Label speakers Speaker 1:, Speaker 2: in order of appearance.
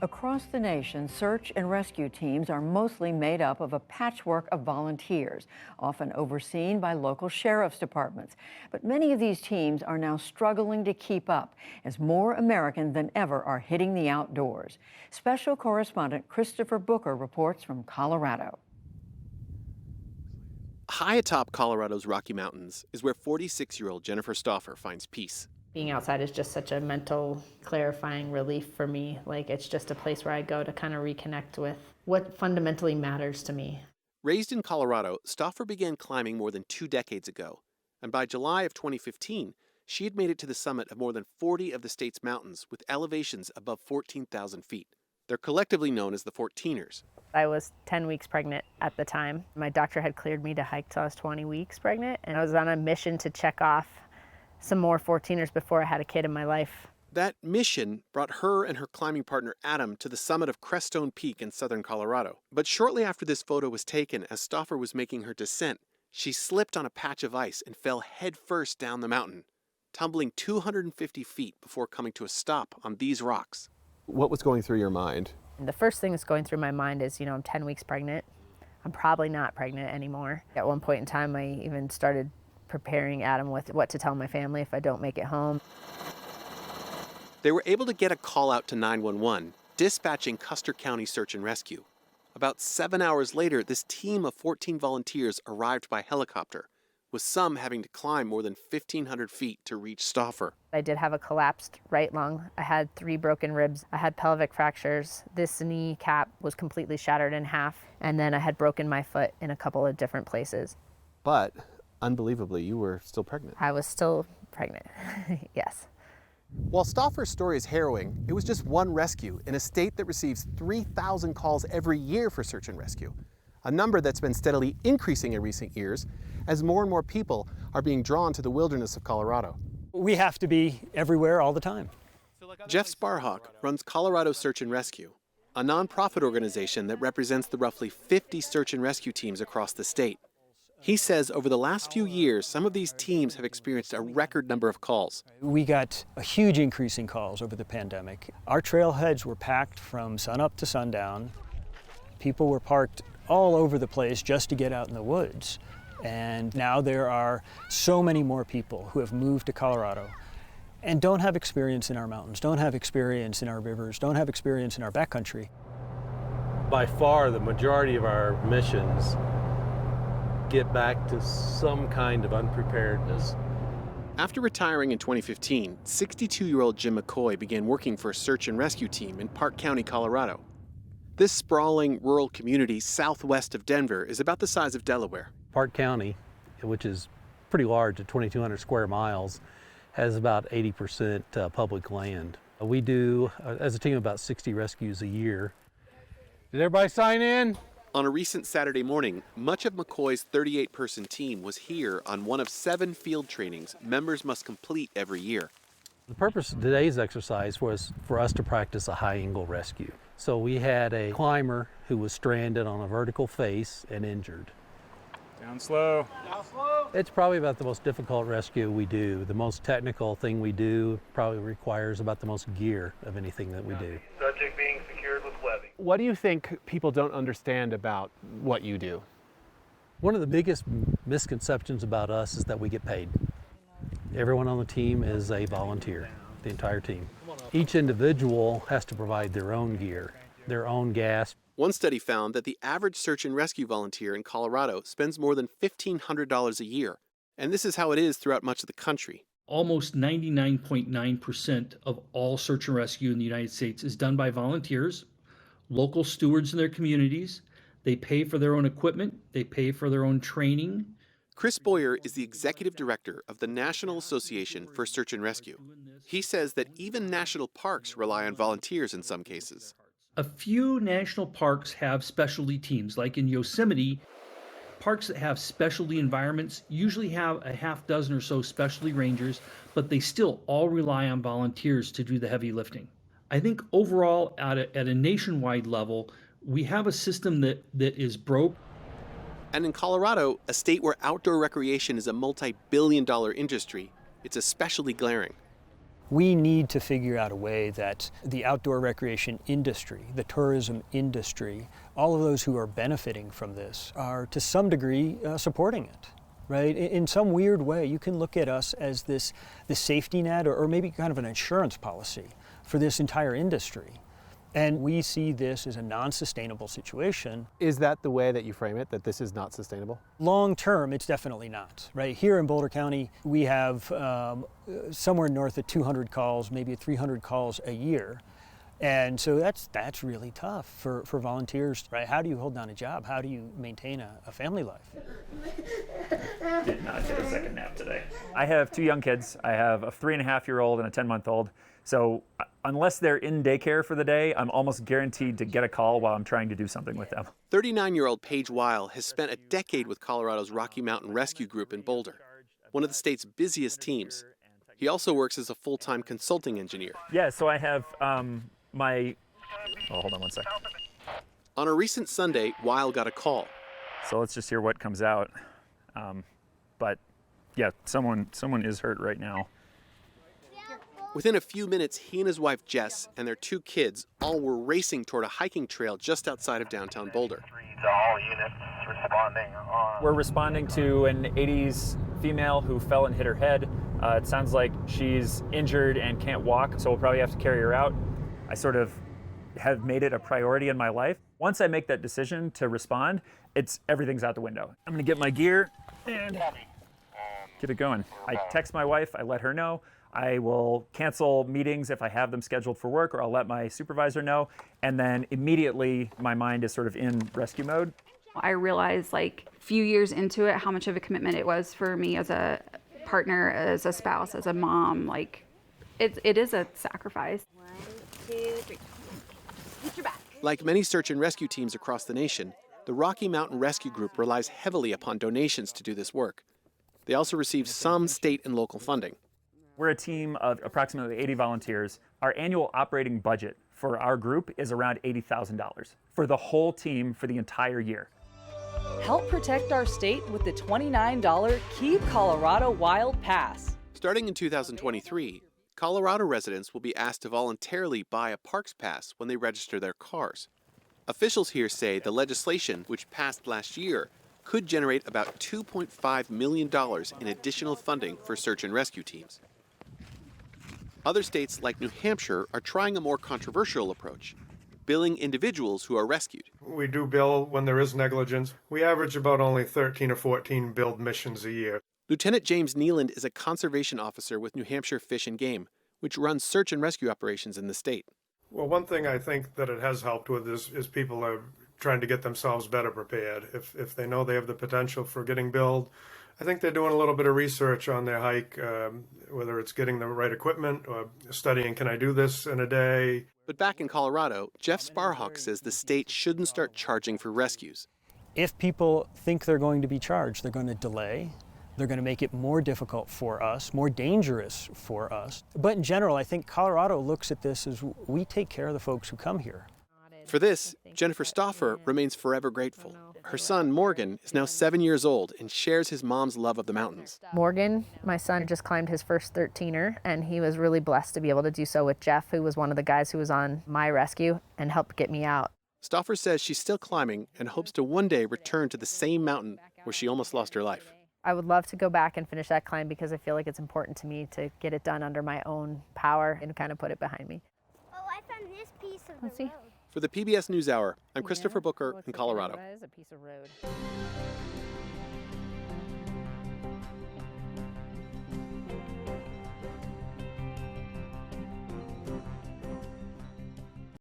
Speaker 1: Across the nation, search and rescue teams are mostly made up of a patchwork of volunteers, often overseen by local sheriff's departments. But many of these teams are now struggling to keep up as more Americans than ever are hitting the outdoors. Special correspondent Christopher Booker reports from Colorado.
Speaker 2: High atop Colorado's Rocky Mountains is where 46-year-old Jennifer Stauffer finds peace.
Speaker 3: Being outside is just such a mental, clarifying relief for me. Like, it's just a place where I go to kind of reconnect with what fundamentally matters to me.
Speaker 2: Raised in Colorado, Stauffer began climbing more than 2 decades ago. And by July of 2015, she had made it to the summit of more than 40 of the state's mountains with elevations above 14,000 feet. They're collectively known as the 14ers.
Speaker 3: I was 10 weeks pregnant at the time. My doctor had cleared me to hike till I was 20 weeks pregnant, and I was on a mission to check off some more 14ers before I had a kid in my life.
Speaker 2: That mission brought her and her climbing partner Adam to the summit of Crestone Peak in southern Colorado. But shortly after this photo was taken, as Stauffer was making her descent, she slipped on a patch of ice and fell headfirst down the mountain, tumbling 250 feet before coming to a stop on these rocks. What was going through your mind?
Speaker 3: And the first thing that's going through my mind is, I'm 10 weeks pregnant. I'm probably not pregnant anymore. At one point in time, I even started preparing Adam with what to tell my family if I don't make it home.
Speaker 2: They were able to get a call out to 911, dispatching Custer County Search and Rescue. About 7 hours later, this team of 14 volunteers arrived by helicopter, with some having to climb more than 1,500 feet to reach Stauffer.
Speaker 3: I did have a collapsed right lung. I had 3 broken ribs. I had pelvic fractures. This knee cap was completely shattered in half. And then I had broken my foot in a couple of different places.
Speaker 2: But unbelievably, you were still pregnant.
Speaker 3: I was still pregnant, yes.
Speaker 2: While Stauffer's story is harrowing, it was just one rescue in a state that receives 3,000 calls every year for search and rescue, a number that's been steadily increasing in recent years as more and more people are being drawn to the wilderness of Colorado.
Speaker 4: We have to be everywhere all the time.
Speaker 2: Jeff Sparhawk runs Colorado Search and Rescue, a nonprofit organization that represents the roughly 50 search and rescue teams across the state. He says over the last few years, some of these teams have experienced a record number of calls.
Speaker 4: We got a huge increase in calls over the pandemic. Our trailheads were packed from sunup to sundown. People were parked all over the place just to get out in the woods. And now there are so many more people who have moved to Colorado and don't have experience in our mountains, don't have experience in our rivers, don't have experience in our backcountry.
Speaker 5: By far, the majority of our missions get back to some kind of unpreparedness.
Speaker 2: After retiring in 2015, 62-year-old Jim McCoy began working for a search and rescue team in Park County, Colorado. This sprawling rural community southwest of Denver is about the size of Delaware.
Speaker 5: Park County, which is pretty large at 2,200 square miles, has about 80% public land. We do, as a team, about 60 rescues a year. Did everybody sign in?
Speaker 2: On a recent Saturday morning, much of McCoy's 38-person team was here on one of 7 field trainings members must complete every year.
Speaker 5: The purpose of today's exercise was for us to practice a high-angle rescue. So we had a climber who was stranded on a vertical face and injured.
Speaker 6: Down slow. Down slow.
Speaker 5: It's probably about the most difficult rescue we do. The most technical thing we do probably requires about the most gear of anything that we do.
Speaker 7: Subject being secured with webbing.
Speaker 2: What do you think people don't understand about what you do?
Speaker 5: One of the biggest misconceptions about us is that we get paid. Everyone on the team is a volunteer, the entire team. Each individual has to provide their own gear, their own gas.
Speaker 2: One study found that the average search and rescue volunteer in Colorado spends more than $1,500 a year. And this is how it is throughout much of the country.
Speaker 8: Almost 99.9% of all search and rescue in the United States is done by volunteers, local stewards in their communities. They pay for their own equipment. They pay for their own training.
Speaker 2: Chris Boyer is the executive director of the National Association for Search and Rescue. He says that even national parks rely on volunteers in some cases.
Speaker 8: A few national parks have specialty teams, like in Yosemite. Parks that have specialty environments usually have a half dozen or so specialty rangers, but they still all rely on volunteers to do the heavy lifting. I think overall, at a nationwide level, we have a system that is broke.
Speaker 2: And in Colorado, a state where outdoor recreation is a multi-billion-dollar industry, it's especially glaring.
Speaker 4: We need to figure out a way that the outdoor recreation industry, the tourism industry, all of those who are benefiting from this are to some degree supporting it, right? In some weird way, you can look at us as this safety net or maybe kind of an insurance policy for this entire industry. And we see this as a non-sustainable situation.
Speaker 2: Is that the way that you frame it, that this is not sustainable?
Speaker 4: Long term, it's definitely not, right? Here in Boulder County, we have somewhere north of 200 calls, maybe 300 calls a year. And so that's really tough for volunteers, right? How do you hold down a job? How do you maintain a family life?
Speaker 6: Did not get a second nap today. I have 2 young kids. I have a 3.5-year-old and a 10-month-old. So unless they're in daycare for the day, I'm almost guaranteed to get a call while I'm trying to do something with them.
Speaker 2: 39-year-old Paige Weil has spent a decade with Colorado's Rocky Mountain Rescue Group in Boulder, one of the state's busiest teams. He also works as a full-time consulting engineer.
Speaker 6: Yeah, so I have hold on one sec.
Speaker 2: On a recent Sunday, Weil got a call.
Speaker 6: So let's just hear what comes out. But yeah, someone is hurt right now.
Speaker 2: Within a few minutes, he and his wife Jess and their 2 kids all were racing toward a hiking trail just outside of downtown Boulder.
Speaker 7: All units responding on.
Speaker 6: We're responding to an 80s female who fell and hit her head. It sounds like she's injured and can't walk, so we'll probably have to carry her out. I sort of have made it a priority in my life. Once I make that decision to respond, everything's out the window. I'm gonna get my gear and get it going. I text my wife, I let her know. I will cancel meetings if I have them scheduled for work, or I'll let my supervisor know. And then immediately my mind is sort of in rescue mode.
Speaker 9: I realized a few years into it how much of a commitment it was for me as a partner, as a spouse, as a mom. It is a sacrifice.
Speaker 10: 1, 2, 3. Get your back.
Speaker 2: Like many search and rescue teams across the nation, the Rocky Mountain Rescue Group relies heavily upon donations to do this work. They also receive some state and local funding.
Speaker 6: We're a team of approximately 80 volunteers. Our annual operating budget for our group is around $80,000 for the whole team for the entire year.
Speaker 11: Help protect our state with the $29 Keep Colorado Wild Pass.
Speaker 2: Starting in 2023, Colorado residents will be asked to voluntarily buy a Parks Pass when they register their cars. Officials here say the legislation, which passed last year, could generate about $2.5 million in additional funding for search and rescue teams. Other states like New Hampshire are trying a more controversial approach, billing individuals who are rescued.
Speaker 12: We do bill when there is negligence. We average about only 13 or 14 billed missions a year.
Speaker 2: Lieutenant James Neeland is a conservation officer with New Hampshire Fish and Game, which runs search and rescue operations in the state.
Speaker 12: Well, one thing I think that it has helped with is people are trying to get themselves better prepared. If they know they have the potential for getting billed, I think they're doing a little bit of research on their hike, whether it's getting the right equipment or studying, can I do this in a day?
Speaker 2: But back in Colorado, Jeff Sparhawk says the state shouldn't start charging for rescues.
Speaker 4: If people think they're going to be charged, they're going to delay. They're going to make it more difficult for us, more dangerous for us. But in general, I think Colorado looks at this as we take care of the folks who come here.
Speaker 2: For this, Jennifer Stauffer remains forever grateful. Her son, Morgan, is now 7 years old and shares his mom's love of the mountains.
Speaker 3: Morgan, my son, just climbed his first 13er, and he was really blessed to be able to do so with Jeff, who was one of the guys who was on my rescue and helped get me out.
Speaker 2: Stauffer says she's still climbing and hopes to one day return to the same mountain where she almost lost her life.
Speaker 3: I would love to go back and finish that climb because I feel like it's important to me to get it done under my own power and kind of put it behind me.
Speaker 10: Oh, I found this piece of the road.
Speaker 2: For the PBS NewsHour, I'm Christopher Booker in Colorado.
Speaker 3: That is a piece of road.